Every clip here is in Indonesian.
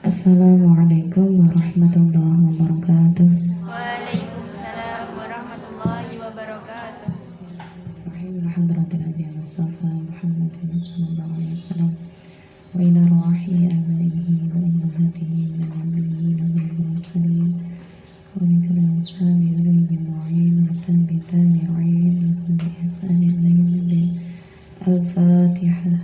Assalamualaikum warahmatullahi wabarakatuh. Waalaikumsalam warahmatullahi wabarakatuh. Hadratil Nabi Mustafa Muhammad sallallahu alaihi wasallam wa ila ruhi abaihi wa ummahatihi min al-nabiyyin wal mursalin wa min kulli ashabi alayhi ma'in wa tabi'in wa bi ihsanin ila yaumiddin. Al-Fatihah.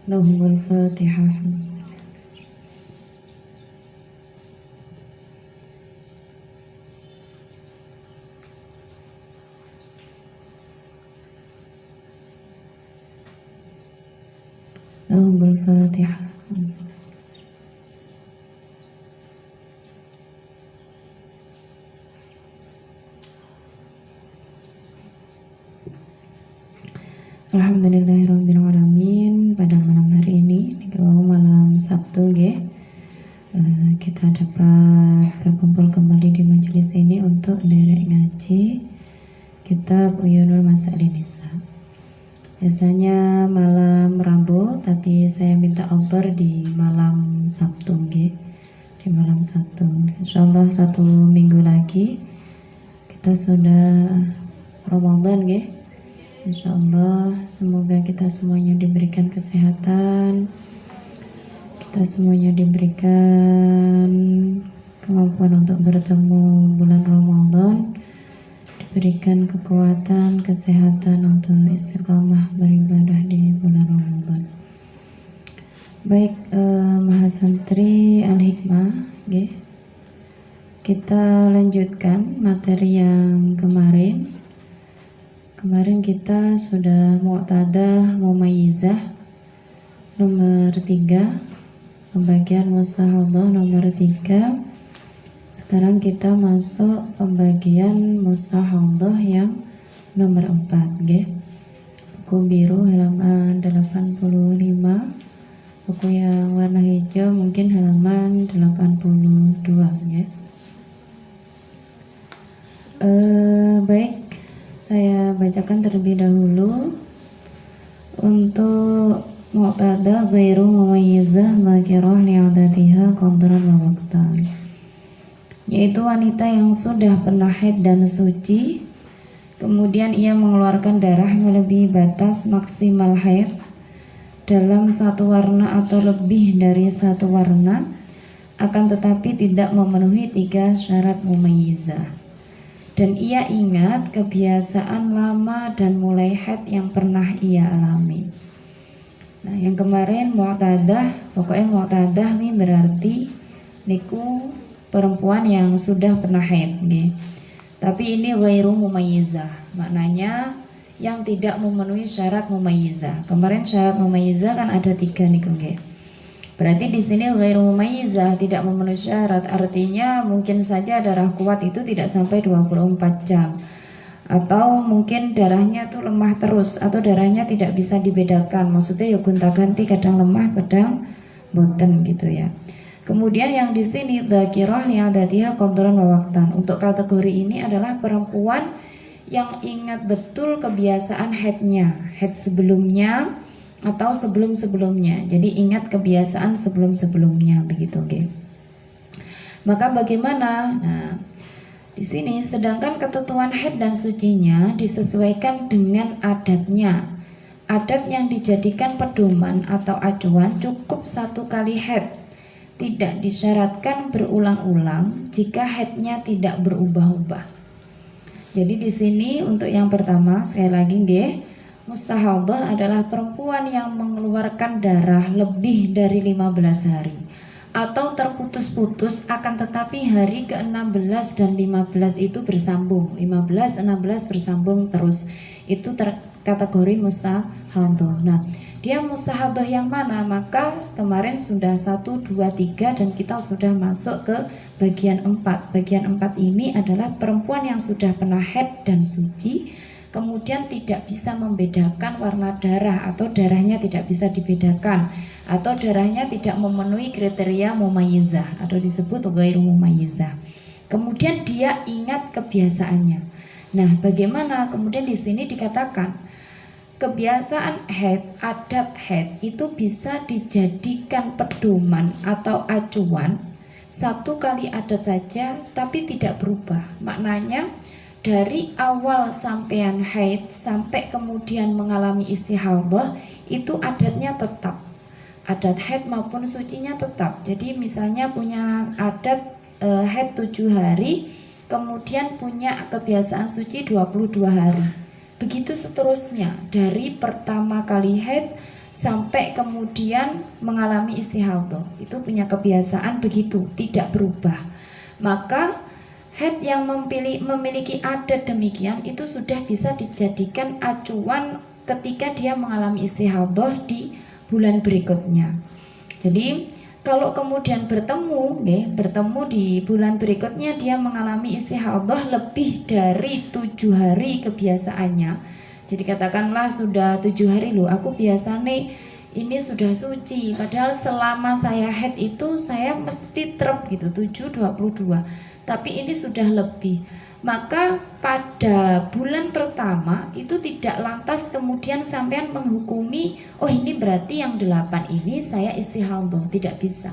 لهم الفاتحة. لهم الفاتحة. Alhamdulillahirrabbilalamin. Pada malam hari ini, di malam Sabtu kita dapat berkumpul kembali di majelis ini untuk derek ngaji kitab Uyunul Masail Nisa. Biasanya malam Rabu, tapi saya minta oper di malam Sabtu di malam Sabtu. Insyaallah 1 minggu lagi kita sudah Ramadan Insyaallah, semoga kita semuanya diberikan kesehatan, kita semuanya diberikan kemampuan untuk bertemu bulan Ramadan, diberikan kekuatan, kesehatan untuk istiqamah beribadah di bulan Ramadan. Baik, Mahasantri Al-Hikmah, kita lanjutkan materi yang kemarin. Kemarin kita sudah Mu'tadah Mumayyizah nomor 3, pembagian Mustahadah nomor 3. Sekarang kita masuk pembagian Mustahadah yang nomor 4 Buku biru halaman 85, buku yang warna hijau mungkin halaman 82 Baik, saya bacakan terlebih dahulu untuk Mu'tadah ghairu mumayyizah dzakirah li'adatiha qadran wa waqtan, yaitu wanita yang sudah pernah haid dan suci, kemudian ia mengeluarkan darah melebihi batas maksimal haid dalam satu warna atau lebih dari satu warna, akan tetapi tidak memenuhi 3 syarat mumayyizah. Dan ia ingat kebiasaan lama dan mulai haid yang pernah ia alami. Nah, yang kemarin Mu'tadah, pokoknya Mu'tadah ini berarti niku perempuan yang sudah pernah haid Tapi ini ghairu mumayyizah, maknanya yang tidak memenuhi syarat mumayyizah. Kemarin syarat mumayyizah kan ada 3 niku Berarti di sini ghairu mumayyizah, tidak memenuhi syarat, artinya mungkin saja darah kuat itu tidak sampai 24 jam. Atau mungkin darahnya tuh lemah terus, atau darahnya tidak bisa dibedakan. Maksudnya ya gonta-ganti, kadang lemah, kadang boten Kemudian yang di sini dzakirah li'adatiha qadran wa waqtan. Untuk kategori ini adalah perempuan yang ingat betul kebiasaan haidnya, haid sebelumnya atau sebelum-sebelumnya. Jadi ingat kebiasaan sebelum-sebelumnya begitu Maka bagaimana? Nah, di sini sedangkan ketentuan haid dan sucinya disesuaikan dengan adatnya. Adat yang dijadikan pedoman atau acuan cukup 1 kali haid. Tidak disyaratkan berulang-ulang jika haidnya tidak berubah-ubah. Jadi di sini untuk yang pertama sekali lagi Mustahadah adalah perempuan yang mengeluarkan darah lebih dari 15 hari atau terputus-putus, akan tetapi hari ke-16 dan 15 itu bersambung, 15, 16 bersambung terus, itu kategori mustahadhah. Nah, dia mustahadhah yang mana? Maka kemarin sudah 1, 2, 3 dan kita sudah masuk ke bagian 4. Bagian 4 ini adalah perempuan yang sudah pernah haid dan suci, kemudian tidak bisa membedakan warna darah atau darahnya tidak bisa dibedakan, atau darahnya tidak memenuhi kriteria mumayyizah atau disebut ghairu mumayyizah. Kemudian dia ingat kebiasaannya. Nah, bagaimana? Kemudian di sini dikatakan kebiasaan haid, adat haid itu bisa dijadikan pedoman atau acuan, satu kali adat saja tapi tidak berubah. Maknanya dari awal sampean haid sampai kemudian mengalami istihadhah itu adatnya tetap, adat haid maupun sucinya tetap. Jadi misalnya punya adat haid 7 hari, kemudian punya kebiasaan suci 22 hari. Begitu seterusnya, dari pertama kali haid sampai kemudian mengalami istihadhah, itu punya kebiasaan begitu, tidak berubah. Maka haid yang memiliki adat demikian itu sudah bisa dijadikan acuan ketika dia mengalami istihadhah di bulan berikutnya. Jadi kalau kemudian bertemu di bulan berikutnya dia mengalami istihadhah lebih dari 7 hari kebiasaannya. Jadi katakanlah sudah 7 hari loh, aku biasa nih ini sudah suci, padahal selama saya haid itu saya mesti trep gitu 7/22. Tapi ini sudah lebih. Maka pada bulan pertama itu tidak lantas kemudian sampean menghukumi, oh ini berarti yang 8 ini saya istihadhah, tidak bisa.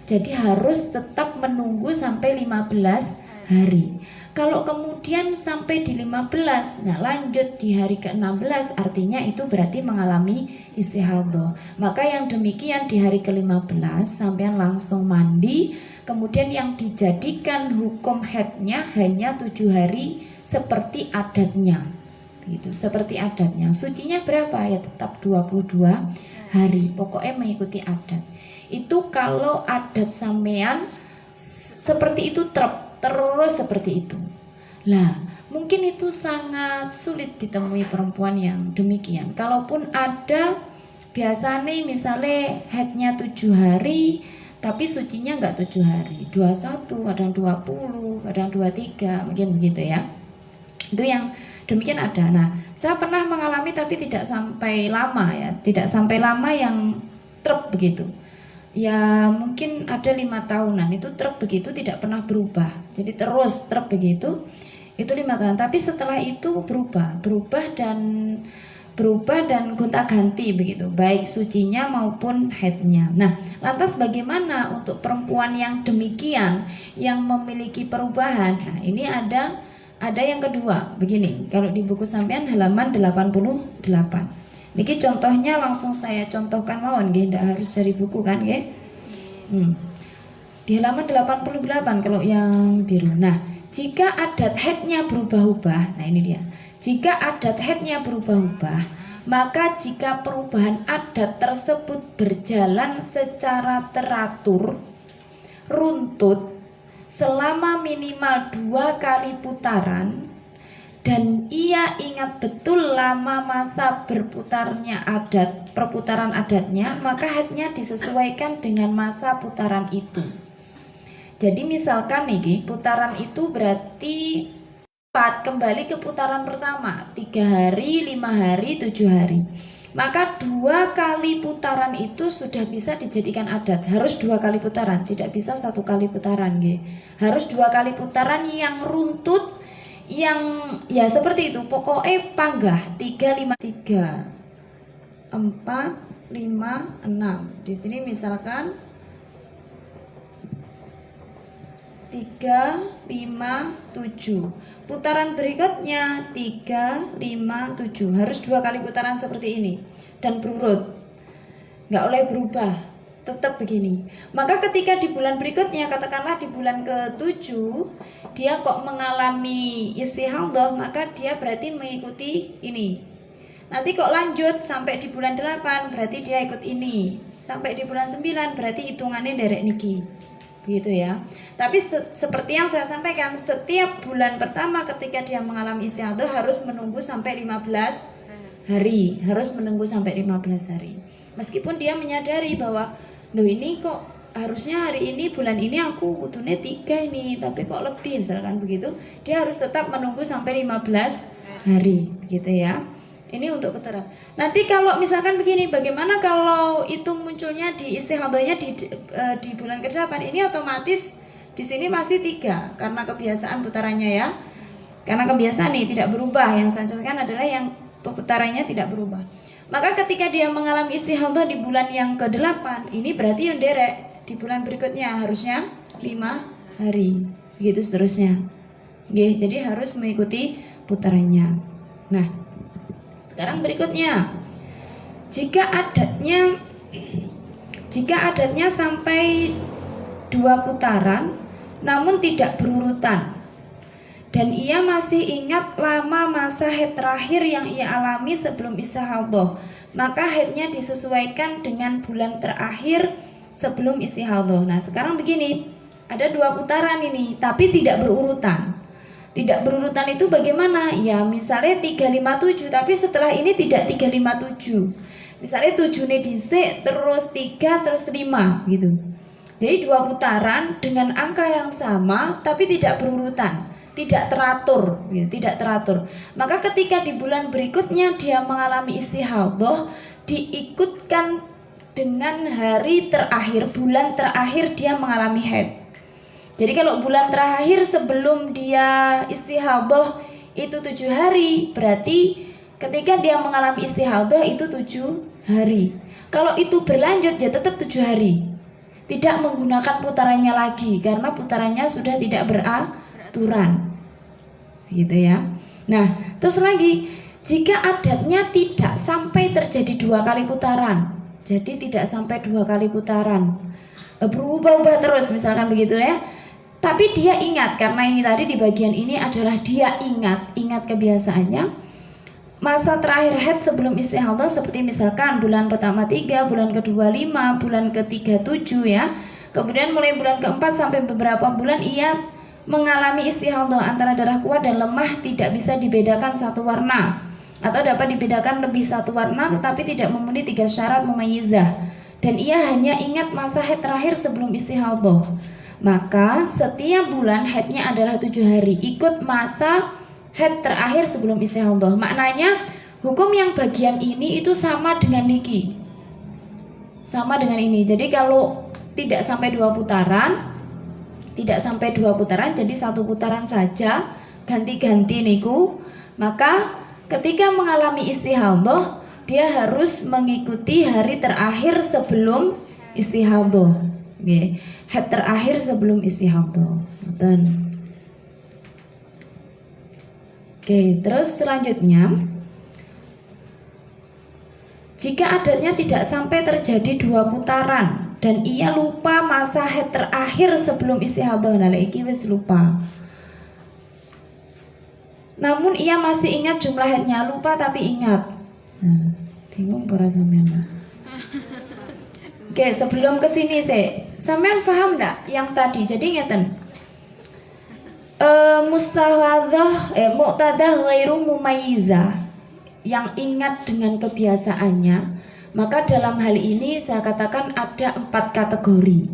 Jadi harus tetap menunggu sampai 15 hari. Kalau kemudian sampai di 15, nah lanjut di hari ke-16, artinya itu berarti mengalami istihadhah. Maka yang demikian di hari ke-15 sampean langsung mandi. Kemudian yang dijadikan hukum haidnya hanya 7 hari seperti adatnya, gitu, seperti adatnya. Sucinya berapa? Ya tetap 22 hari. Pokoknya mengikuti adat. Itu kalau adat sampean seperti itu terus seperti itu. Lah, mungkin itu sangat sulit ditemui perempuan yang demikian. Kalaupun ada, biasanya misalnya haidnya 7 hari tapi sucinya enggak 7 hari, 21, kadang 20, kadang 23, mungkin begitu ya. Itu yang demikian ada. Nah, saya pernah mengalami tapi tidak sampai lama ya, tidak sampai lama yang trep begitu. Ya mungkin ada 5 tahunan itu trep begitu tidak pernah berubah. Jadi terus trep begitu, itu 5 tahun. Tapi setelah itu berubah dan gonta-ganti begitu, baik sucinya maupun haidnya. Nah, lantas bagaimana untuk perempuan yang demikian, yang memiliki perubahan? Nah, ini ada yang kedua, begini. Kalau di buku sampean halaman 88. Niki contohnya langsung saya contohkan mawon nggih, ndak harus dari buku kan nggih. Di halaman 88 kalau yang biru. Nah, jika adat haidnya berubah-ubah, nah ini dia. Jika adat haidnya berubah-ubah, maka jika perubahan adat tersebut berjalan secara teratur, runtut, selama minimal 2 kali putaran, dan ia ingat betul lama masa perputaran adatnya, maka haidnya disesuaikan dengan masa putaran itu. Jadi misalkan nih, putaran itu berarti kembali ke putaran pertama, 3 hari, 5 hari, 7 hari. Maka 2 kali putaran itu sudah bisa dijadikan adat. Harus 2 kali putaran, tidak bisa 1 kali putaran nggih. Harus 2 kali putaran yang runtut, yang ya seperti itu. Pokoknya panggah 3, 5, 3, 4, 5, 6. Di sini misalkan 3, 5, 7. Putaran berikutnya 3, 5, 7. Harus 2 kali putaran seperti ini dan berurut, nggak boleh berubah, tetap begini. Maka ketika di bulan berikutnya, katakanlah di bulan ke-7, dia kok mengalami istihadhah, maka dia berarti mengikuti ini. Nanti kok lanjut sampai di bulan 8, berarti dia ikut ini. sampai di bulan 9 berarti hitungannya derek niki. Begitu ya. Tapi seperti yang saya sampaikan, setiap bulan pertama ketika dia mengalami istihadah harus menunggu sampai 15 hari, harus menunggu sampai 15 hari. Meskipun dia menyadari bahwa loh ini kok harusnya hari ini bulan ini aku kutune 3 ini, tapi kok lebih misalkan begitu, dia harus tetap menunggu sampai 15 hari gitu ya. Ini untuk veteran. Nanti kalau misalkan begini, bagaimana kalau itu munculnya di istihadahnya di bulan ke-8, ini otomatis di sini masih 3 karena kebiasaan putarannya ya. Karena kebiasaan nih tidak berubah. Yang saya contohkan adalah yang putarannya tidak berubah. Maka ketika dia mengalami istihadah di bulan yang ke-8, ini berarti yang derek di bulan berikutnya harusnya 5 hari. Begitu seterusnya. Oke, jadi harus mengikuti putarannya. Nah, sekarang berikutnya, jika adatnya sampai 2 putaran namun tidak berurutan dan ia masih ingat lama masa haid terakhir yang ia alami sebelum istihadah, maka haidnya disesuaikan dengan bulan terakhir sebelum istihadah. Nah, sekarang begini, ada 2 putaran ini tapi tidak berurutan. Tidak berurutan itu bagaimana? Ya misalnya 357 tapi setelah ini tidak 357. Misalnya 7 nih dhisik, terus 3, terus 5 gitu. Jadi 2 putaran dengan angka yang sama tapi tidak berurutan, tidak teratur, ya, tidak teratur. Maka ketika di bulan berikutnya dia mengalami istihadah, diikutkan dengan hari terakhir, bulan terakhir dia mengalami haid. Jadi kalau bulan terakhir sebelum dia istihadah itu 7 hari, berarti ketika dia mengalami istihadah itu 7 hari. Kalau itu berlanjut ya tetap 7 hari. Tidak menggunakan putarannya lagi karena putarannya sudah tidak beraturan. Gitu ya. Nah, terus lagi, jika adatnya tidak sampai terjadi 2 kali putaran. Jadi tidak sampai 2 kali putaran. Berubah-ubah terus misalkan begitu ya. Tapi dia ingat, karena ini tadi di bagian ini adalah dia ingat kebiasaannya. Masa terakhir haid sebelum istihadah seperti misalkan bulan pertama 3, bulan kedua 5, bulan ketiga 7 ya. Kemudian mulai bulan keempat sampai beberapa bulan ia mengalami istihadah antara darah kuat dan lemah tidak bisa dibedakan satu warna, atau dapat dibedakan lebih satu warna tetapi tidak memenuhi 3 syarat mumayyizah. Dan ia hanya ingat masa haid terakhir sebelum istihadah. Maka setiap bulan haidnya adalah 7 hari, ikut masa haid terakhir sebelum istihadah. Maknanya hukum yang bagian ini itu sama dengan niki, sama dengan ini. Jadi kalau tidak sampai 2 putaran, jadi 1 putaran saja, ganti-ganti niku, maka ketika mengalami istihadah dia harus mengikuti hari terakhir sebelum istihadah. Okay. Haid terakhir sebelum istihadah. Oke, terus selanjutnya, jika adatnya tidak sampai terjadi 2 putaran dan ia lupa masa haid terakhir sebelum istihadah, nah iki wis lupa. Namun ia masih ingat jumlah haidnya, lupa tapi ingat. Nah, bingung para sampean. Oke, sebelum kesini sampean paham enggak yang tadi? Jadi ngeten. Muqtadah ghairu mumayyizah, yang ingat dengan kebiasaannya, maka dalam hal ini saya katakan ada 4 kategori.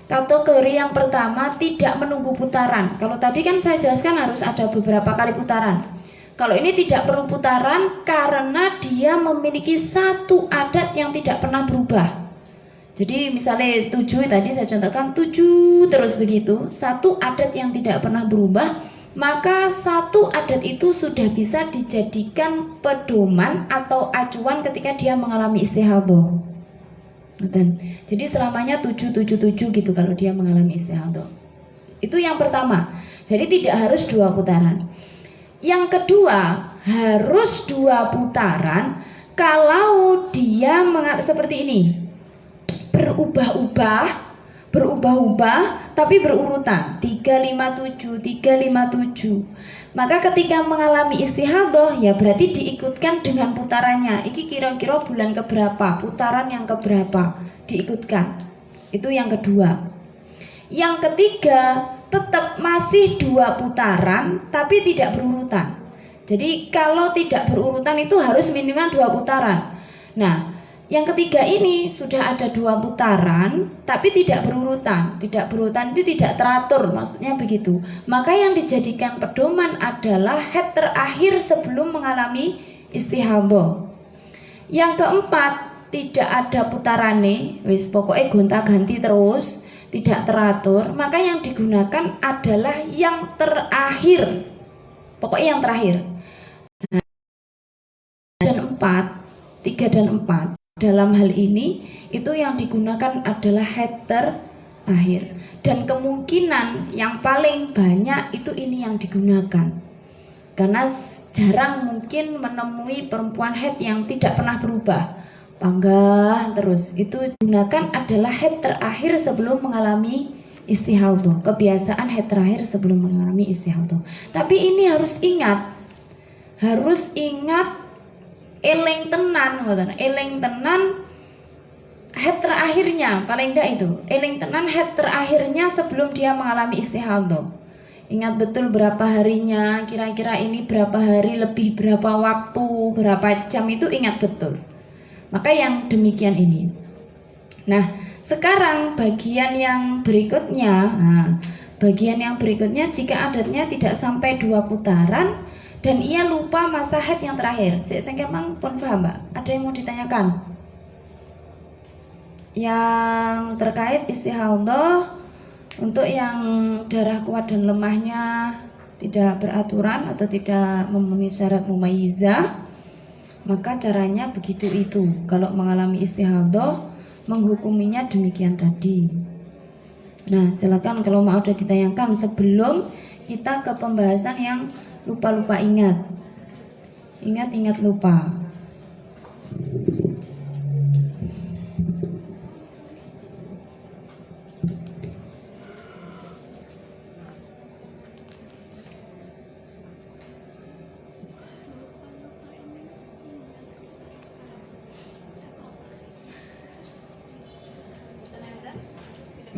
Kategori yang pertama tidak menunggu putaran. Kalau tadi kan saya jelaskan harus ada beberapa kali putaran. Kalau ini tidak perlu putaran karena dia memiliki 1 adat yang tidak pernah berubah. Jadi misalnya 7 tadi saya contohkan 7 terus begitu, 1 adat yang tidak pernah berubah, maka 1 adat itu sudah bisa dijadikan pedoman atau acuan ketika dia mengalami istihadah. Jadi selamanya 7 gitu kalau dia mengalami istihadah. Itu yang pertama. Jadi tidak harus 2 putaran. Yang kedua, harus 2 putaran kalau dia seperti ini. Berubah-ubah tapi berurutan 357. Maka ketika mengalami istihadah ya berarti diikutkan dengan putarannya. Iki kira-kira bulan keberapa, putaran yang keberapa, diikutkan. Itu yang kedua. Yang ketiga, tetap masih 2 putaran tapi tidak berurutan. Jadi kalau tidak berurutan itu harus minimal 2 putaran. Nah, yang ketiga ini sudah ada 2 putaran tapi tidak berurutan. Tidak berurutan itu tidak teratur, maksudnya begitu. Maka yang dijadikan pedoman adalah haid terakhir sebelum mengalami istihadhah. Yang keempat, tidak ada putarane, wis pokoknya gonta-ganti terus, tidak teratur. Maka yang digunakan adalah yang terakhir. Pokoknya yang terakhir. Dan 4, 3 dan 4. Dalam hal ini itu yang digunakan adalah haid terakhir, dan kemungkinan yang paling banyak itu ini yang digunakan karena jarang mungkin menemui perempuan haid yang tidak pernah berubah, panggah terus. Itu digunakan adalah haid terakhir sebelum mengalami istihadhah, kebiasaan haid terakhir sebelum mengalami istihadhah. Tapi ini harus ingat eleng tenan, eleng tenan haid terakhirnya, paling enggak itu eleng tenan haid terakhirnya sebelum dia mengalami istihadhah. Ingat betul berapa harinya, kira-kira ini berapa hari, lebih berapa waktu, berapa jam, itu ingat betul. Maka yang demikian ini. Nah, sekarang bagian yang berikutnya. Bagian yang berikutnya, jika adatnya tidak sampai 2 putaran dan ia lupa masa haid yang terakhir. Saya kemang pun paham, Mbak. Ada yang mau ditanyakan? Yang terkait istihadhah, untuk yang darah kuat dan lemahnya tidak beraturan atau tidak memenuhi syarat mumayyizah, maka caranya begitu itu. Kalau mengalami istihadhah, menghukuminya demikian tadi. Nah, silakan kalau mau ada ditanyakan sebelum kita ke pembahasan yang lupa-lupa ingat lupa.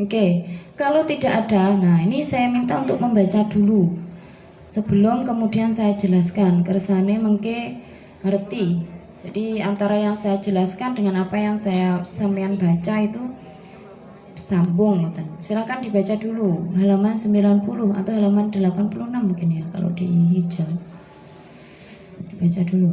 Oke, kalau tidak ada, nah ini saya minta untuk membaca dulu sebelum kemudian saya jelaskan. Kersane mengke ngerti. Jadi antara yang saya jelaskan dengan apa yang saya sampean baca itu sambung. Silakan dibaca dulu halaman 90 atau halaman 86 mungkin ya, kalau di hijau. Dibaca dulu.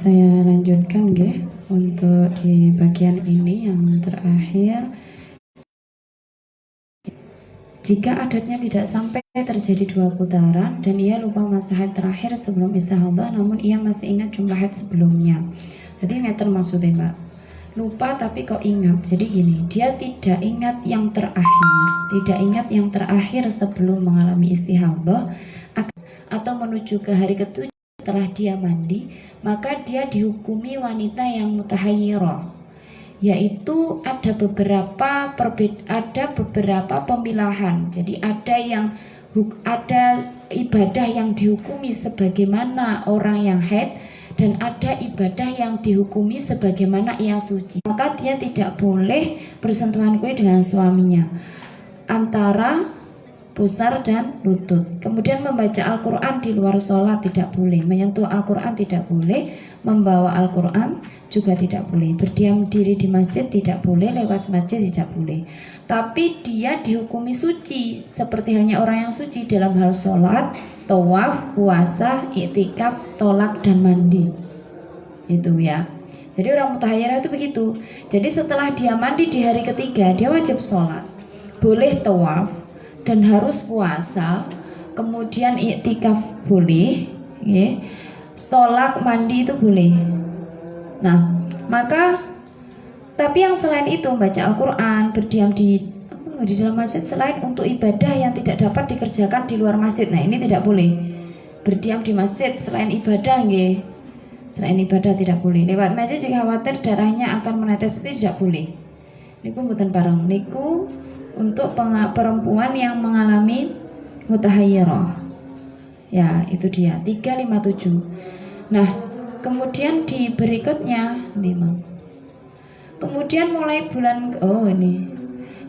saya lanjutkan nggih untuk di bagian ini yang terakhir. Jika adatnya tidak sampai terjadi 2 putaran dan ia lupa masa haid terakhir sebelum istihadah, namun ia masih ingat jumlah haid sebelumnya. Jadi ngeten maksudnya Mbak. Lupa tapi kok ingat. Jadi gini, dia tidak ingat yang terakhir sebelum mengalami istihadah atau menuju ke hari ke-7 setelah dia mandi, maka dia dihukumi wanita yang mutahayyirah. Yaitu ada beberapa pemilahan. Jadi ada ibadah yang dihukumi sebagaimana orang yang haid dan ada ibadah yang dihukumi sebagaimana ia suci. Maka dia tidak boleh bersentuhan kulit dengan suaminya antara pusar dan lutut. Kemudian membaca Al-Quran di luar sholat tidak boleh, menyentuh Al-Quran tidak boleh, membawa Al-Quran juga tidak boleh, berdiam diri di masjid tidak boleh, lewat masjid tidak boleh. Tapi dia dihukumi suci seperti halnya orang yang suci dalam hal sholat, tawaf, puasa, iktikaf, tolak dan mandi. Itu ya. Jadi orang mutahayyirah itu begitu. Jadi setelah dia mandi di hari ketiga, dia wajib sholat, boleh tawaf dan harus puasa, kemudian iktikaf boleh, ya. Tolak mandi itu boleh. Nah, maka tapi yang selain itu baca Al-Quran, berdiam di dalam masjid selain untuk ibadah yang tidak dapat dikerjakan di luar masjid. Nah, ini tidak boleh. Berdiam di masjid selain ibadah nggih. Selain ibadah tidak boleh. Lewat masjid jika khawatir darahnya akan menetes itu tidak boleh. Niku mboten bareng. Niku untuk perempuan yang mengalami mutahayyirah. Ya, itu dia 357. Nah, kemudian di berikutnya 5. Kemudian mulai bulan ini.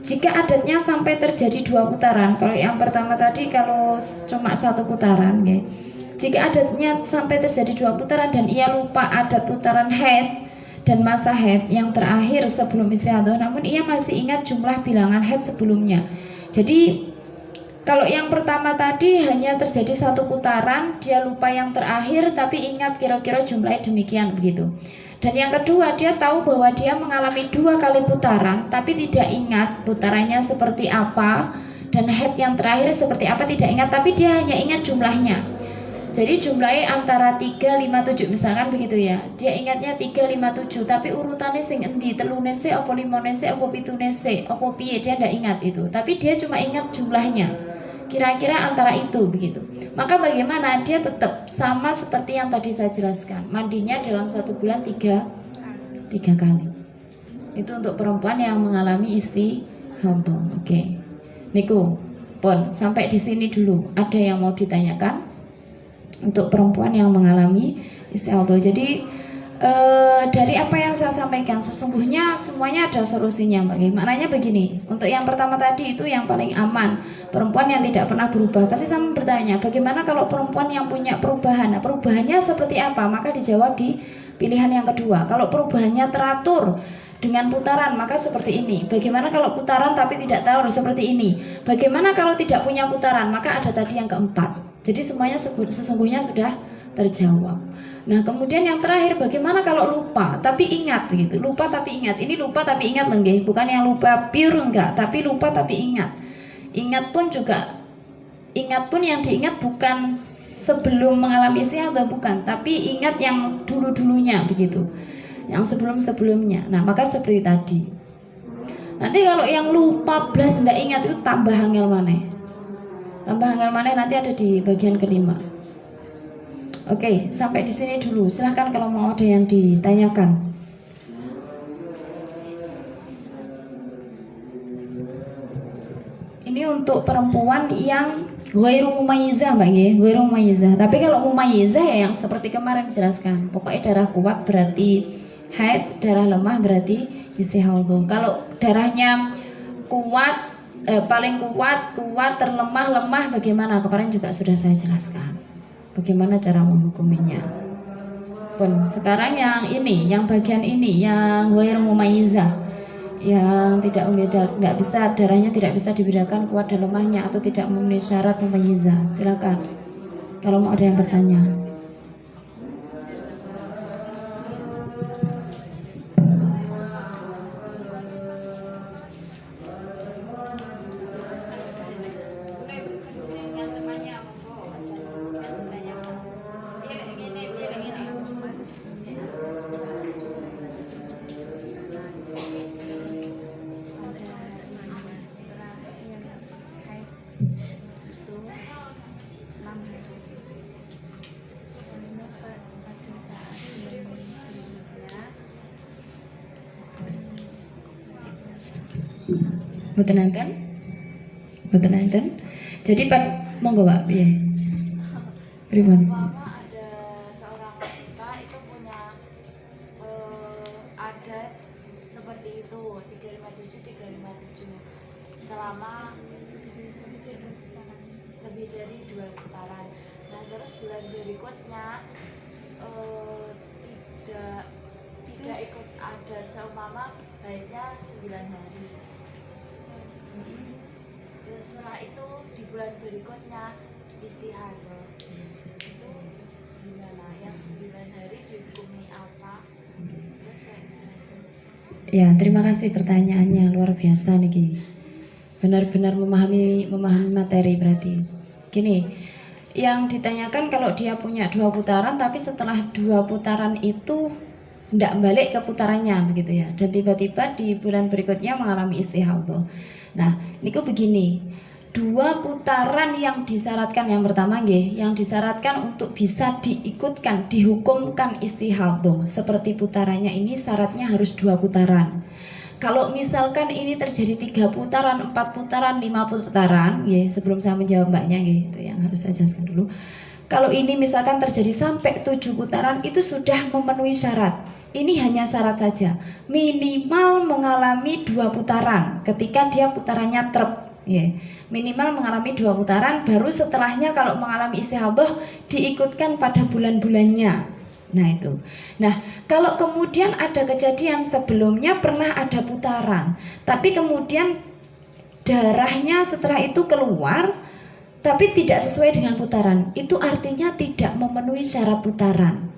Jika adatnya sampai terjadi 2 putaran, kalau yang pertama tadi kalau cuma 1 putaran, ya. Jika adatnya sampai terjadi 2 putaran dan ia lupa adat putaran haid dan masa haid yang terakhir sebelum istihadah, namun ia masih ingat jumlah bilangan haid sebelumnya. Jadi kalau yang pertama tadi hanya terjadi 1 putaran, dia lupa yang terakhir tapi ingat kira-kira jumlahnya demikian begitu. Dan yang kedua, dia tahu bahwa dia mengalami 2 kali putaran tapi tidak ingat putarannya seperti apa dan haid yang terakhir seperti apa, tidak ingat, tapi dia hanya ingat jumlahnya. Jadi jumlahnya antara 357 misalkan begitu ya. Dia ingatnya 357 tapi urutannya sing endi, telune se apa limone se apa pitune se apa piye, dia tidak ingat itu. Tapi dia cuma ingat jumlahnya. Kira-kira antara itu begitu. Maka bagaimana? Dia tetap sama seperti yang tadi saya jelaskan. Mandinya dalam 1 bulan 3 kali. Itu untuk perempuan yang mengalami istihadah. Oke. Niku, pon sampai di sini dulu. Ada yang mau ditanyakan? Untuk perempuan yang mengalami istihadah. Jadi dari apa yang saya sampaikan, sesungguhnya semuanya ada solusinya. Maknanya begini, untuk yang pertama tadi itu yang paling aman, perempuan yang tidak pernah berubah. Pasti sama bertanya, bagaimana kalau perempuan yang punya perubahan? Nah, perubahannya seperti apa? Maka dijawab di pilihan yang kedua. Kalau perubahannya teratur dengan putaran, maka seperti ini. Bagaimana kalau putaran tapi tidak teratur, seperti ini. Bagaimana kalau tidak punya putaran? Maka ada tadi yang keempat. Jadi semuanya sesungguhnya sudah terjawab. Nah, kemudian yang terakhir, bagaimana kalau lupa tapi ingat begitu. Lupa tapi ingat. Ini lupa tapi ingat lenggih, bukan yang lupa pure enggak, tapi lupa tapi ingat. Ingat pun yang diingat bukan sebelum mengalami istihadah, bukan, tapi ingat yang dulu-dulunya begitu. Yang sebelum-sebelumnya. Nah, maka seperti tadi. Nanti kalau yang lupa blas enggak ingat itu tambah angel maneh. Tambah angel maneh nanti ada di bagian kelima. Oke, sampai di sini dulu. Silahkan kalau mau ada yang ditanyakan. Ini untuk perempuan yang ghairu mumayyizah, Mbak nggih, ghairu mumayyizah. Tapi kalau mumayyizah ya yang seperti kemarin jelaskan. Pokoknya darah kuat berarti haid, darah lemah berarti istihadah. Kalau darahnya kuat, paling kuat, terlemah, lemah, bagaimana? Kemarin juga sudah saya jelaskan bagaimana cara menghukuminya. Pun sekarang yang ini, yang bagian ini, yang ghairu mumayyizah, yang tidak bisa, darahnya tidak bisa dibedakan kuat dan lemahnya atau tidak memenuhi syarat mumayyizah. Silakan kalau mau ada yang bertanya. Mboten enten? Mboten enten. Jadi monggo Pak, piye? Pripun? Umpama ada seorang wanita itu punya adat seperti itu 357 selama lebih dari 2 putaran. Nah terus bulan berikutnya tidak ikut adat, seumpama haidnya 9 hari. Terus setelah itu di bulan berikutnya istihadah. Itu gimana? Yang 9 hari dihukumi apa? Terus yang istihadah. Ya, terima kasih pertanyaannya, luar biasa nih. Benar-benar memahami materi berarti. Gini, yang ditanyakan kalau dia punya 2 putaran tapi setelah 2 putaran itu tidak balik ke putarannya begitu ya, dan tiba-tiba di bulan berikutnya mengalami istihadah. Nah, niku begini, 2 putaran yang disyaratkan, yang pertama nggih, yang disyaratkan untuk bisa diikutkan, dihukumkan istihadah seperti putarannya ini syaratnya harus 2 putaran. Kalau misalkan ini terjadi 3 putaran, 4 putaran, 5 putaran, ya sebelum saya menjawab mbaknya, ya, itu yang harus saya jelaskan dulu. Kalau ini misalkan terjadi sampai 7 putaran, itu sudah memenuhi syarat. Ini hanya syarat saja, minimal mengalami 2 putaran. Ketika dia putarannya ya, minimal mengalami 2 putaran, baru setelahnya kalau mengalami istihadah diikutkan pada bulan-bulannya. Nah itu. Nah kalau kemudian ada kejadian sebelumnya pernah ada putaran, tapi kemudian darahnya setelah itu keluar tapi tidak sesuai dengan putaran, itu artinya tidak memenuhi syarat putaran.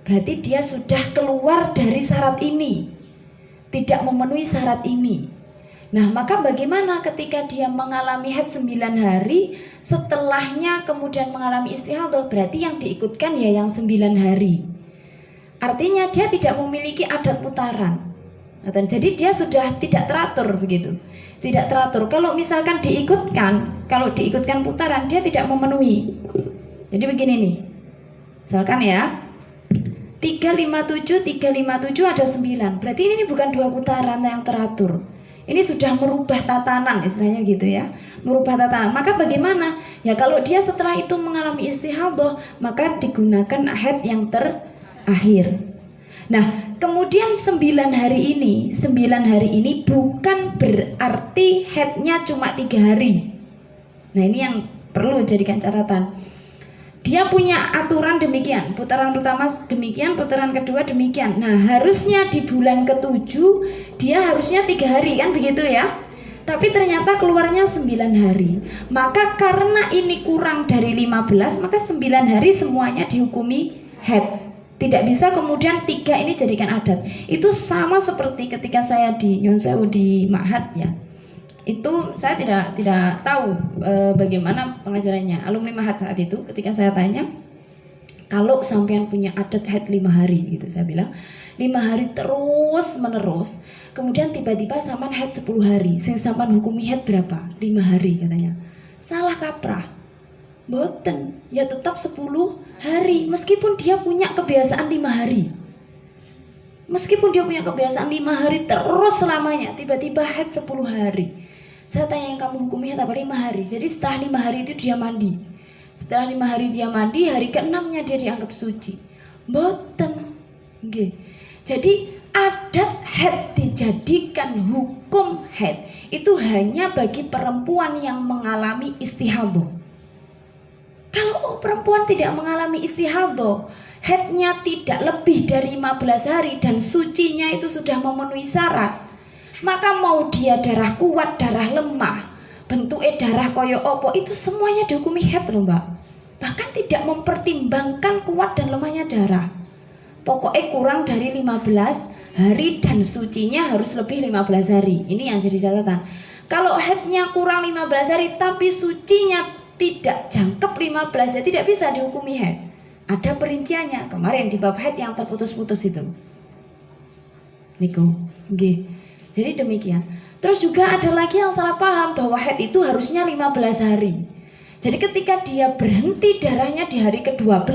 Berarti dia sudah keluar dari syarat ini, tidak memenuhi syarat ini. Nah maka bagaimana ketika dia mengalami haid 9 hari, setelahnya kemudian mengalami istihadah, berarti yang diikutkan ya yang 9 hari. Artinya dia tidak memiliki adat putaran. Jadi dia sudah tidak teratur begitu. Tidak teratur. Kalau misalkan kalau diikutkan putaran, dia tidak memenuhi. Jadi begini nih, misalkan ya 357 ada 9. Berarti ini bukan 2 putaran yang teratur. Ini sudah merubah tatanan, istilahnya gitu ya, merubah tatanan. Maka bagaimana? Ya kalau dia setelah itu mengalami istihadah, maka digunakan haid yang terakhir. Nah kemudian 9 hari ini bukan berarti haidnya cuma 3 hari. Nah ini yang perlu jadikan catatan. Dia punya aturan demikian, putaran pertama demikian, putaran kedua demikian. Nah harusnya di bulan ke-7 dia harusnya 3 hari kan begitu ya. Tapi ternyata keluarnya 9 hari. Maka karena ini kurang dari 15, maka 9 hari semuanya dihukumi haid. Tidak bisa kemudian 3 ini jadikan adat. Itu sama seperti ketika saya di Nyun Sewu di Ma'had ya. Itu saya tidak tahu bagaimana pengajarannya alumni Ma'had saat itu. Ketika saya tanya, kalau sampean punya adat haid 5 hari gitu, saya bilang 5 hari terus menerus, kemudian tiba-tiba sampean haid 10 hari, sing sampean hukumi haid berapa? 5 hari katanya. Salah kaprah. Boten, ya tetap 10 hari meskipun dia punya kebiasaan 5 hari. Meskipun dia punya kebiasaan 5 hari terus selamanya, tiba-tiba haid 10 hari. Saya tanya, yang kamu hukumi haid apa? 5 hari. Jadi setelah 5 hari itu dia mandi. Setelah 5 hari dia mandi, hari ke-6-nya dia dianggap suci. Boten. Okay. Jadi adat haid dijadikan hukum haid itu hanya bagi perempuan yang mengalami istihadah. Kalau perempuan tidak mengalami istihadah, haidnya tidak lebih dari 15 hari dan sucinya itu sudah memenuhi syarat, maka mau dia darah kuat, darah lemah, bentuknya darah koyo opo, itu semuanya dihukumi haid loh mbak. Bahkan tidak mempertimbangkan kuat dan lemahnya darah. Pokoknya kurang dari 15 hari dan sucinya harus lebih 15 hari. Ini yang jadi catatan. Kalau haidnya kurang 15 hari tapi sucinya tidak jangkep 15 hari, tidak bisa dihukumi haid. Ada perinciannya kemarin di bab haid yang terputus-putus itu. Niku, nggih. Jadi demikian. Terus juga ada lagi yang salah paham bahwa haid itu harusnya 15 hari. Jadi ketika dia berhenti darahnya di hari ke-12,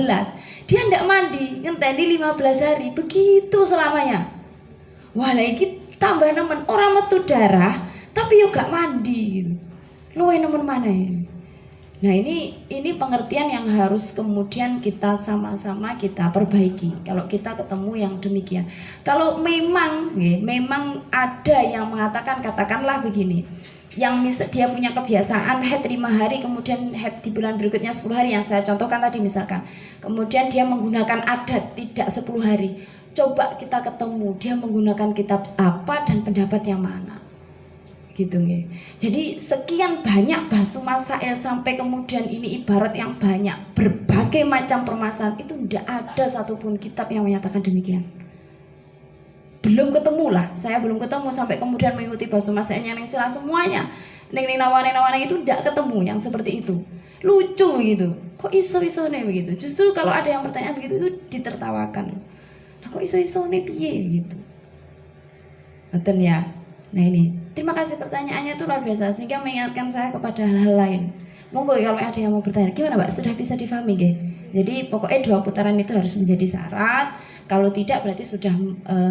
dia tidak mandi, ngenteni 15 hari, begitu selamanya. Wah, ini tambah nemen orang metu darah tapi yo gak mandi gitu. Luwe nemen mana ini? Nah ini pengertian yang harus kemudian kita sama-sama kita perbaiki. Kalau kita ketemu yang demikian, kalau memang ada yang mengatakan, katakanlah begini, yang dia punya kebiasaan haid 5 hari, kemudian haid di bulan berikutnya 10 hari, yang saya contohkan tadi misalkan, kemudian dia menggunakan adat tidak 10 hari. Coba kita ketemu dia menggunakan kitab apa dan pendapat yang mana, gitu nggih. Jadi sekian banyak bahsu masail sampai kemudian ini ibarat yang banyak berbagai macam permasalahan, itu tidak ada satupun kitab yang menyatakan demikian. Belum ketemu lah, saya belum ketemu sampai kemudian mengikuti bahsu masailnya yang istilah semuanya neng nawane itu tidak ketemu yang seperti itu. Lucu gitu, kok iso-iso nih begitu. Justru kalau ada yang bertanya begitu itu ditertawakan. Nah, kok iso-iso nih piye gitu. Betul ya. Nah ini, terima kasih pertanyaannya itu luar biasa sehingga mengingatkan saya kepada hal-hal lain. Monggo kalau ada yang mau bertanya, gimana Mbak? Sudah bisa difahami nggih? Jadi pokoknya 2 putaran itu harus menjadi syarat. Kalau tidak berarti sudah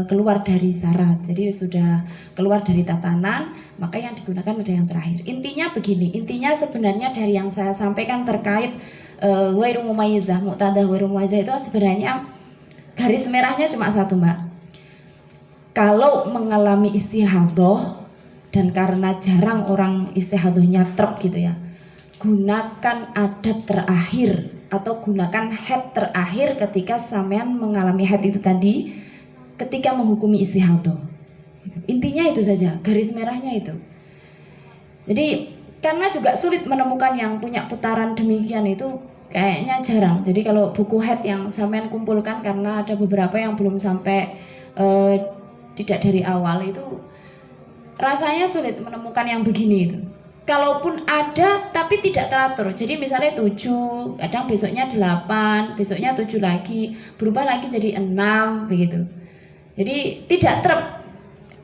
keluar dari syarat. Jadi sudah keluar dari tatanan, maka yang digunakan ada yang terakhir. Intinya begini, intinya sebenarnya dari yang saya sampaikan terkait ghairu mumayyizah, muqtadah ghairu mumayyizah itu sebenarnya garis merahnya cuma satu, Mbak. Kalau mengalami istihadhah dan karena jarang orang istihadhahnya trep gitu ya, gunakan adat terakhir atau gunakan haid terakhir ketika sampean mengalami haid itu tadi, ketika menghukumi istihadhah. Intinya itu saja, garis merahnya itu. Jadi karena juga sulit menemukan yang punya putaran demikian itu kayaknya jarang. Jadi kalau buku haid yang sampean kumpulkan, karena ada beberapa yang belum sampai tidak dari awal, itu rasanya sulit menemukan yang begini itu. Kalaupun ada tapi tidak teratur. Jadi misalnya 7, kadang besoknya 8, besoknya 7 lagi, berubah lagi jadi 6 begitu. Jadi tidak terp.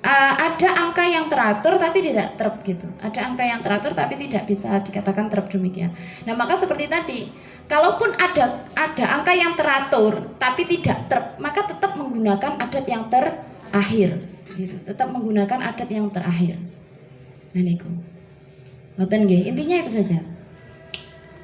Ada angka yang teratur tapi tidak terp gitu. Ada angka yang teratur tapi tidak bisa dikatakan terp demikian. Nah, maka seperti tadi, kalaupun ada angka yang teratur tapi tidak terp, maka tetap menggunakan adat yang terakhir gitu. Tetap menggunakan adat yang terakhir. Nah niku. Ngoten nggih, intinya itu saja.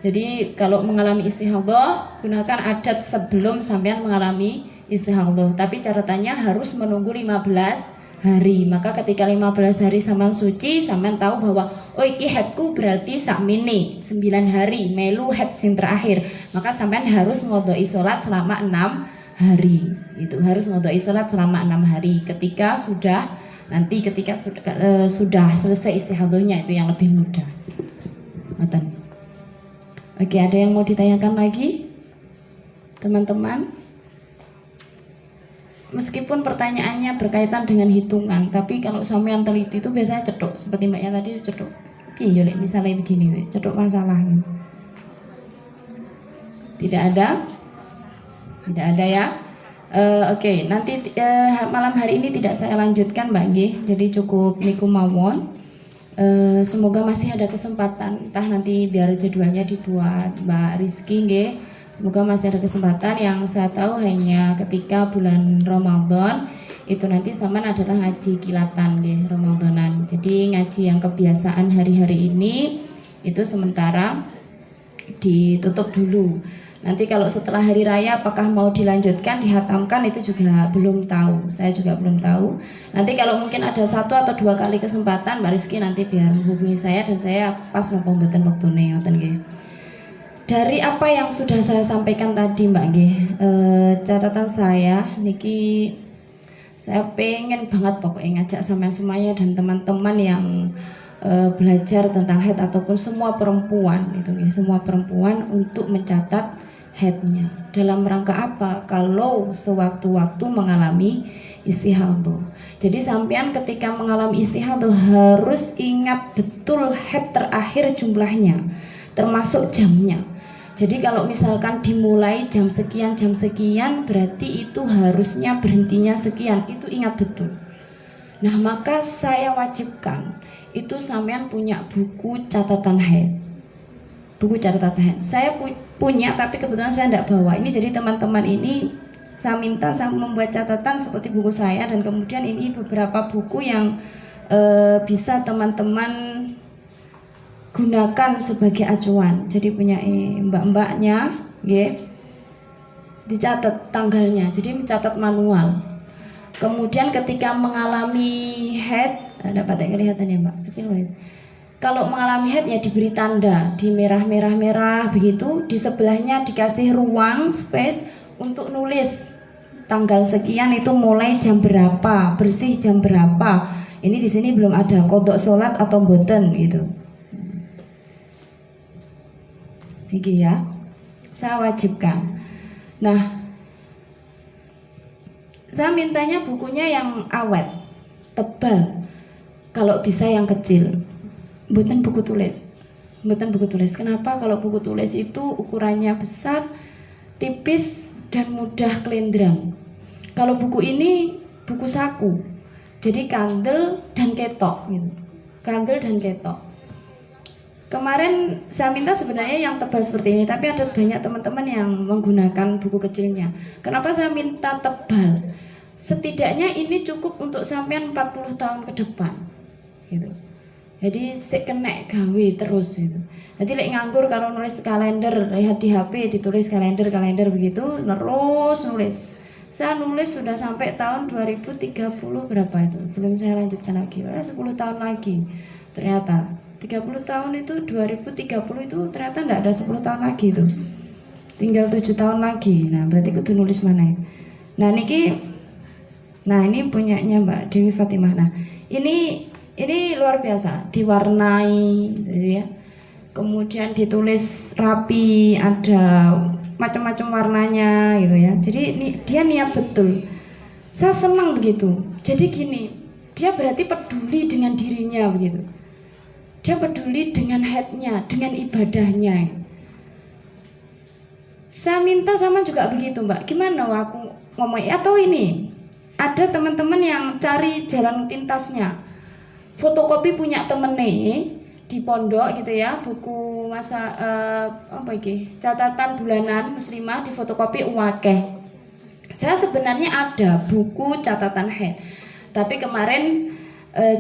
Jadi kalau mengalami istihadhah, gunakan adat sebelum sampean mengalami istihadhah. Tapi catatannya harus menunggu 15 hari. Maka ketika 15 hari sampean suci, sampean tahu bahwa oh iki haidku berarti sakmene 9 hari melu haid sing terakhir. Maka sampean harus ngodoi salat selama 6 hari. Itu harus ngodoi salat selama 6 hari. Ketika sudah selesai istihadhahnya, itu yang lebih mudah. Ngoten. Oke, ada yang mau ditanyakan lagi? Teman-teman? Meskipun pertanyaannya berkaitan dengan hitungan, tapi kalau sampean teliti itu biasanya cedok, seperti mbaknya tadi cedok. Iya, misalnya begini, cedok masalah gitu. Tidak ada? Tidak ada ya? Oke, nanti malam hari ini tidak saya lanjutkan Mbak nggih. Jadi cukup niku mawon. Semoga masih ada kesempatan, entah nanti biar jadwalnya dibuat Mbak Rizky nggih. Semoga masih ada kesempatan. Yang saya tahu hanya ketika bulan Ramadan itu nanti sampean adalah ngaji kilatan nggih, Ramadanan. Jadi ngaji yang kebiasaan hari-hari ini itu sementara ditutup dulu. Nanti kalau setelah hari raya apakah mau dilanjutkan, dihatamkan, itu juga belum tahu. Saya juga belum tahu. Nanti kalau mungkin ada 1 atau 2 kali kesempatan, Mbak Rizky nanti biar menghubungi saya dan saya pas nopo mboten wektune ngoten nggih. Dari apa yang sudah saya sampaikan tadi Mbak nggih, catatan saya niki, saya pengen banget pokoknya ngajak sampean semuanya dan teman-teman yang belajar tentang haid ataupun semua perempuan itu nggih, semua perempuan untuk mencatat haidnya. Dalam rangka apa? Kalau sewaktu-waktu mengalami istihadhah. Jadi sampean ketika mengalami istihadhah harus ingat betul haid terakhir jumlahnya, termasuk jamnya. Jadi kalau misalkan dimulai jam sekian berarti itu harusnya berhentinya sekian, itu ingat betul. Nah, maka saya wajibkan itu sampean punya buku catatan haid. Buku catatan haid. Saya punya tapi kebetulan saya tidak bawa. Ini jadi teman-teman ini saya minta saya membuat catatan seperti buku saya, dan kemudian ini beberapa buku yang bisa teman-teman gunakan sebagai acuan. Jadi punya mbak-mbaknya, nggih, dicatat tanggalnya. Jadi mencatat manual. Kemudian ketika mengalami head, dapat kelihatan ya Mbak, kecil loh. Kalau mengalami head ya diberi tanda di merah begitu, di sebelahnya dikasih ruang space untuk nulis tanggal sekian itu mulai jam berapa, bersih jam berapa. Ini di sini belum ada kodok sholat atau boten gitu. Ini ya, saya wajibkan. Nah, saya mintanya bukunya yang awet, tebal. Kalau bisa yang kecil. Bukan buku tulis. Kenapa? Kalau buku tulis itu ukurannya besar, tipis dan mudah kelendrang. Kalau buku ini buku saku. Jadi kandel dan ketok gitu. Kandel dan ketok. Kemarin saya minta sebenarnya yang tebal seperti ini, tapi ada banyak teman-teman yang menggunakan buku kecilnya. Kenapa saya minta tebal? Setidaknya ini cukup untuk sampean 40 tahun ke depan gitu. Jadi sik kena gawe terus gitu. Nanti lek nganggur kalau nulis kalender, lihat di HP ditulis kalender begitu terus nulis. Saya nulis sudah sampai tahun 2030 berapa itu? Belum saya lanjutkan lagi. 10 tahun lagi. Ternyata 30 tahun itu 2030 itu ternyata enggak ada 10 tahun lagi itu. Tinggal 7 tahun lagi. Nah, berarti kudu nulis mana ya? Nah, ini punyanya Mbak Dewi Fatimah. Nah, ini luar biasa, diwarnai gitu ya. Kemudian ditulis rapi, ada macam-macam warnanya gitu ya. Jadi dia niat betul. Saya senang begitu. Jadi gini, dia berarti peduli dengan dirinya begitu. Dia peduli dengan headnya, dengan ibadahnya. Saya minta sama juga begitu Mbak. Gimana aku ngomong atau ini? Ada teman-teman yang cari jalan pintasnya. Fotokopi punya temen nih di pondok gitu ya, buku masa catatan bulanan muslimah di fotokopi uwakeh. Saya sebenarnya ada buku catatan head, tapi kemarin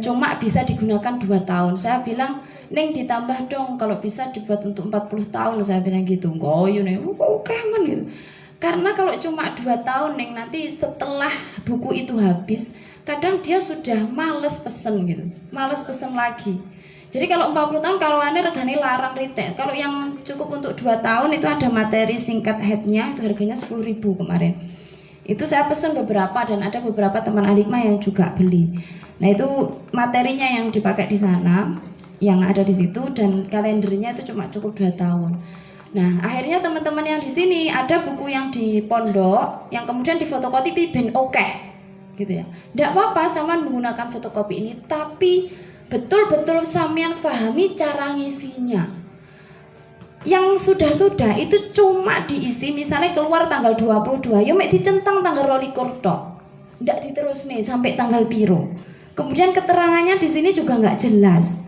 cuma bisa digunakan 2 tahun. Saya bilang, Neng ditambah dong kalau bisa dibuat untuk 40 tahun, saya bilang gitu. Goyo nih, kaman gitu. Karena kalau cuma 2 tahun Neng, nanti setelah buku itu habis, kadang dia sudah males pesen gitu, males pesen lagi. Jadi kalau 40 tahun kalau aneh regane larang retail. Kalau yang cukup untuk 2 tahun itu ada materi singkat headnya, itu harganya 10.000 kemarin. Itu saya pesen beberapa dan ada beberapa teman alikma yang juga beli. Nah itu materinya yang dipakai di sana, yang ada di situ, dan kalendernya itu cuma cukup 2 tahun. Nah akhirnya teman-teman yang di sini ada buku yang di pondok, yang kemudian di fotokopi ben oke. Gitu ya. Tidak apa-apa sama menggunakan fotokopi ini, tapi betul-betul sampean pahami cara ngisinya. Yang sudah-sudah itu cuma diisi, misalnya keluar tanggal 22, ya mek dicentang tanggal 22 tok. Ndak diterus nih sampai tanggal piro. Kemudian keterangannya di sini juga nggak jelas.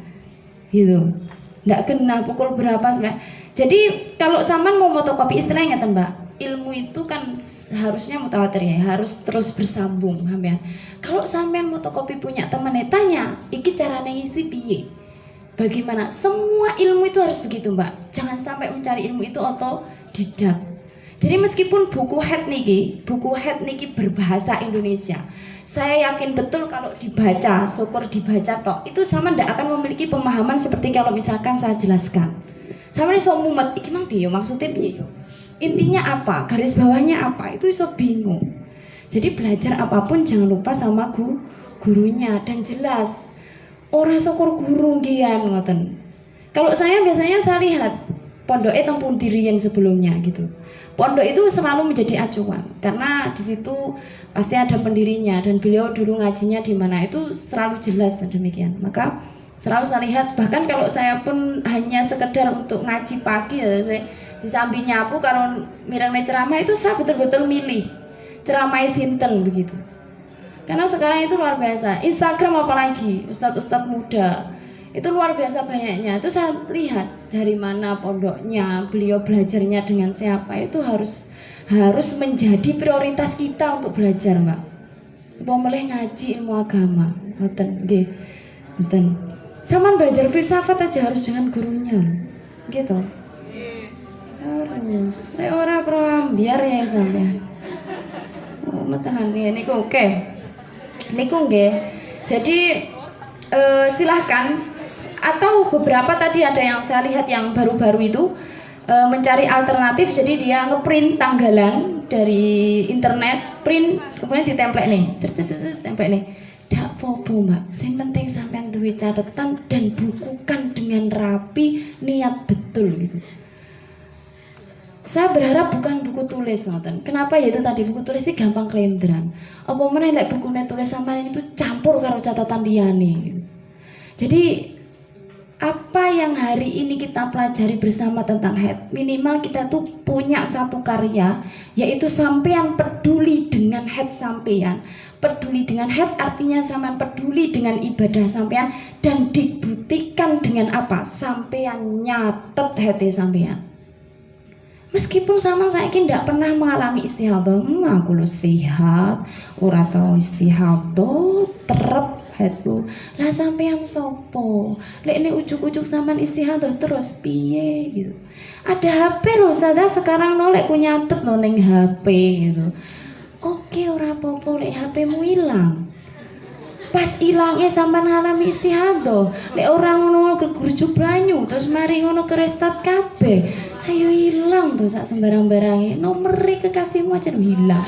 Gitu. Ndak kena pukul berapa sebenarnya. Jadi kalau sampean mau fotokopi istilahnya ngeten, Mbak. Ilmu itu kan harusnya mutawatir ya, harus terus bersambung sampean. Kalau sampean fotokopi punya temen tanya, iki carane ngisi piye? Bagaimana? Semua ilmu itu harus begitu, Mbak. Jangan sampai mencari ilmu itu otodidak. Jadi meskipun buku head niki berbahasa Indonesia, saya yakin betul kalau dibaca, syukur dibaca tok, itu sama ndak akan memiliki pemahaman seperti kalau misalkan saya jelaskan. Sama iso mumet, iki mang piye maksudnya piye? Intinya apa? Garis bawahnya apa? Itu iso bingung. Jadi belajar apapun jangan lupa sama gurunya dan jelas. Ora syukur guru gian ngoten. Kalau saya biasanya saya lihat pondoknya tempun dirian sebelumnya gitu. Pondok itu selalu menjadi acuan karena di situ pasti ada pendirinya dan beliau dulu ngajinya di mana itu selalu jelas dan demikian. Maka selalu saya lihat, bahkan kalau saya pun hanya sekedar untuk ngaji pagi ya, saya di samping nyapu kalau mirang ceramah itu saya betul-betul milih ceramah sinten begitu. Karena sekarang itu luar biasa. Instagram apalagi, ustadz-ustadz muda itu luar biasa banyaknya. Itu saya lihat dari mana pondoknya, beliau belajarnya dengan siapa, itu harus menjadi prioritas kita untuk belajar, Mbak. Mau mulai ngaji ilmu agama, ngoten nggih. Betul. Saman belajar filsafat aja harus dengan gurunya, gitu. Harus. Nek ora pro ambiar ya sampean. Oh, metenan ya niku oke. Niku nggih. Jadi silahkan atau beberapa tadi ada yang saya lihat yang baru-baru itu mencari alternatif, jadi dia ngeprint tanggalan dari internet, print kemudian ditemplek nih, templek nih. Dak popo mbak, yang penting sampean duwe catatan dan bukukan dengan rapi, niat betul gitu. Saya berharap bukan buku tulis, nonton. Kenapa ya itu tadi buku tulis ini gampang kelendran. Apa meneh lek bukune tulis sampean itu campur karo catatan liyane. Gitu. Jadi apa yang hari ini kita pelajari bersama tentang head, minimal kita tuh punya satu karya, yaitu sampean peduli dengan head sampean. Peduli dengan head artinya sampean peduli dengan ibadah sampean, dan dibuktikan dengan apa? Sampean nyatet head sampean. Meskipun sama saya tidak pernah mengalami istihadah, aku lo sehat, ora tau istihadah, terep hatu. Lah sampean sopo? Lek ini ujuk-ujuk sampean istihadah terus piye gitu. Ada HP loh, sada sekarang nolek ku nyatet no ning HP gitu. Oke, ora apa-apa lek HP-mu hilang. Pas ilangnya sampean ngalami istihadah, lek ora ngono gegurjuk banyu terus mari ngono ke restart kabeh. Ayo hilang tuh sak sembarang-barange. Nomere kekasihmu aja hilang.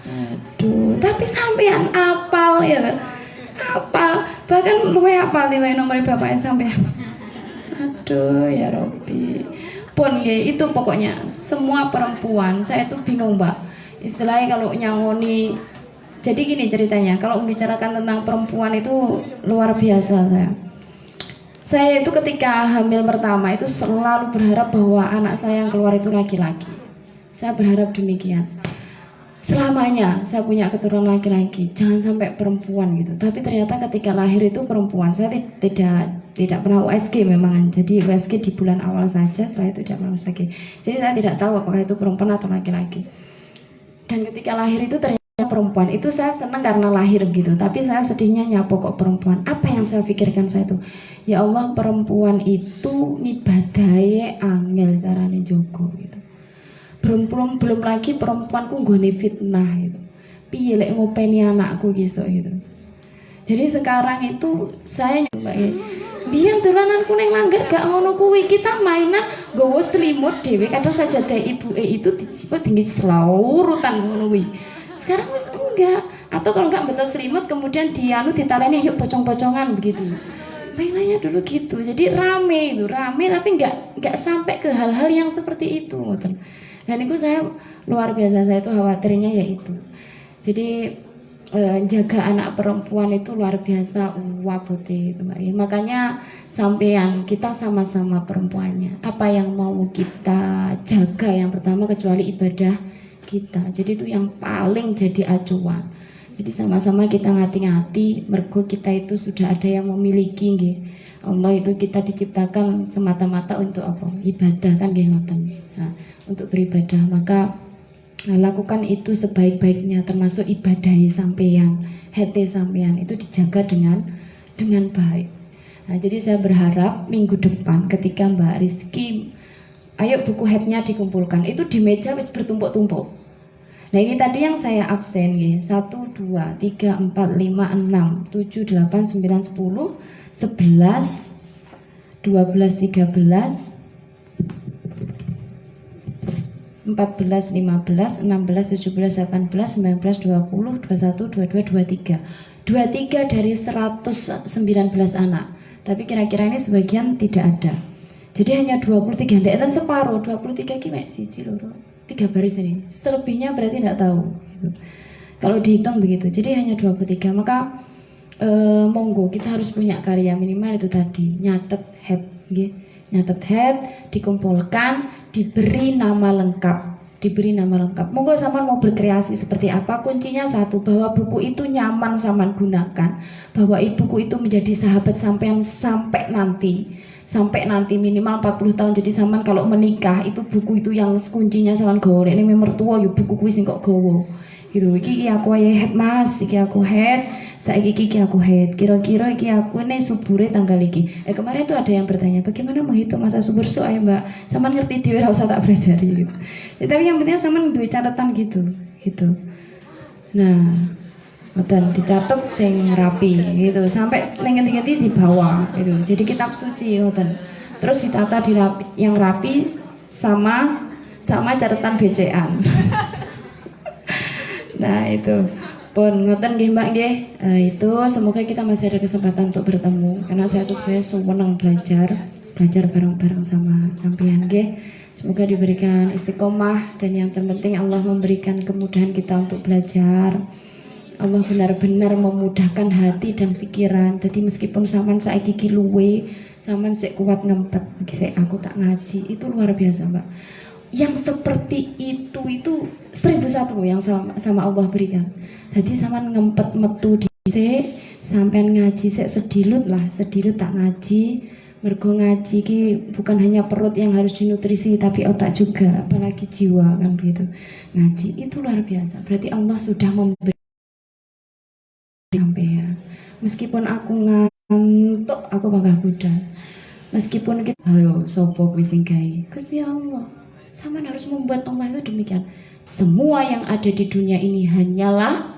Aduh, tapi sampean apal ya. Apal, bahkan luwe apal timbang nomor bapaknya sampean. Aduh ya Robbi. Pun nggih, itu pokoknya semua perempuan, saya tuh bingung, Mbak. Istilahnya kalau nyangoni. Jadi gini ceritanya, kalau membicarakan tentang perempuan itu luar biasa saya. Saya itu ketika hamil pertama itu selalu berharap bahwa anak saya yang keluar itu laki-laki. Saya berharap demikian. Selamanya saya punya keturunan laki-laki, jangan sampai perempuan gitu. Tapi ternyata ketika lahir itu perempuan. Saya tidak pernah USG memang. Jadi USG di bulan awal saja, setelah itu tidak pernah USG. Jadi saya tidak tahu apakah itu perempuan atau laki-laki. Dan ketika lahir itu ternyata perempuan. Itu saya senang karena lahir gitu, tapi saya sedihnya nyapo kok perempuan. Apa yang saya pikirkan saya itu, ya Allah, perempuan itu ibadahe angel carane jogo gitu. Belum lagi perempuanku nggone fitnah gitu. Piye lek ngopeni anakku gitu. Jadi sekarang itu saya nyoba biyen dolananku ning langgar gak ngono kuwi, kita mainan nggawa selimut dhewe, kadang sajadah ibuke itu diciput tinggi selaurutan ngono kuwi. Sekarang wis enggak, atau kalau enggak betul selimut kemudian ditaleni yuk pocong-pocongan begitu. Mainannya dulu gitu. Jadi rame tapi enggak sampai ke hal-hal yang seperti itu. Dan itu saya luar biasa, saya itu khawatirnya ya itu. Jadi jaga anak perempuan itu luar biasa wabote itu Mbak. Makanya sampean kita sama-sama perempuannya. Apa yang mau kita jaga yang pertama kecuali ibadah kita. Jadi itu yang paling jadi acuan. Jadi sama-sama kita ngati-ngati, mergo kita itu sudah ada yang memiliki nggih. Allah itu kita diciptakan semata-mata untuk apa? Ibadah kan nggih ngoten. Nah, untuk beribadah, maka lakukan itu sebaik-baiknya, termasuk ibadah sampeyan, hati sampeyan itu dijaga dengan baik. Nah, jadi saya berharap minggu depan ketika Mbak Rizky, ayo buku headnya dikumpulkan, itu di meja wis bertumpuk-tumpuk. Nah ini tadi yang saya absen ya, 1, 2, 3, 4, 5, 6, 7, 8, 9, 10, 11, 12, 13, 14, 15, 16, 17, 18, 19, 20, 21, 22, 23 dari 119 anak. Tapi kira-kira ini sebagian tidak ada. Jadi hanya 23, dan separuh 23 gimana sih loro 3 baris ini. Selebihnya berarti tidak tahu gitu. Kalau dihitung begitu. Jadi hanya 23. Maka monggo kita harus punya karya minimal itu tadi, nyatet head nggih. Nyatet head, dikumpulkan, diberi nama lengkap. Monggo sampean mau berkreasi seperti apa, kuncinya satu, bahwa buku itu nyaman sampean gunakan, bahwa buku itu menjadi sahabat sampean sampai nanti minimal 40 tahun. Jadi sampean kalau menikah itu buku itu yang kuncinya sampean gawa. Nek mertua yo buku kuwi sing kok gawa gitu. Iki aku head Mas, iki aku head, saiki iki aku head. Kira-kira iki aku nih subure tanggal iki. Kemarin tuh ada yang bertanya, bagaimana menghitung masa subur ayo Mbak? Sama ngerti dhewe ora usah tak pelajari gitu. Ya, tapi yang penting sama duwe catatan gitu, gitu. Nah, ngoten dicatat sing rapi gitu sampai ngendi-ngendi di bawah gitu. Jadi kitab suci ngoten. Terus ditata di rapi, yang rapi sama catatan BCA. Nah, itu pun ngoten nggih Mbak nggih. Itu semoga kita masih ada kesempatan untuk bertemu karena saya tuh sebenarnya senang belajar bareng-bareng sama sampean nggih. Semoga diberikan istiqomah dan yang terpenting Allah memberikan kemudahan kita untuk belajar. Allah benar-benar memudahkan hati dan pikiran. Jadi meskipun saman saiki ki luwe, saman sik kuat ngempet, sik aku tak ngaji, itu luar biasa, Mbak. Yang seperti itu 1001 yang sama Allah berikan. Jadi saman ngempet metu dhisik, sampean ngaji sik sedilut tak ngaji. Mergo ngaji ki bukan hanya perut yang harus dinutrisi tapi otak juga, apalagi jiwa kan begitu. Ngaji itu luar biasa. Berarti Allah sudah memberi sampean. Meskipun aku ngantuk, aku bangga budal. Meskipun kita, ayo sopo kuwi sing gawe. Gusti Allah. Sama harus membuat Allah itu demikian. Semua yang ada di dunia ini hanyalah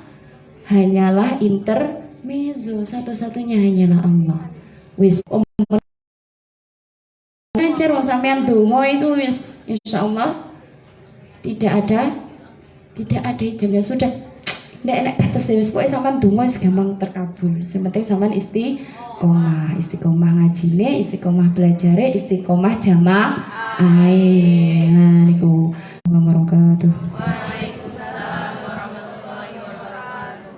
intermezzo. Satu-satunya hanyalah Allah. Wis lancar wong sampean donga itu wis insyaallah tidak ada jamnya sudah. Nek batas wis pokoke sampean donga wis gampang terkabul. Sing penting sampean istiqomah ngajine, istiqomah belajare, istiqomah jamaah. Nah niku wabarakatuh. Waalaikumsalam warahmatullahi wabarakatuh.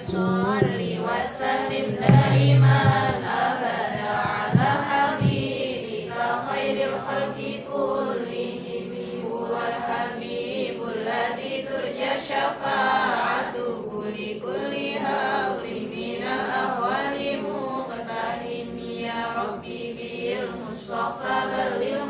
Sholli wa sallim daiman abada ala habibika khairil khalqi kullihim huwal habibul ladzi turja syafa'atuhu li kulli haulin minal ahwali muqtahin ya rabbi bil mustafa balil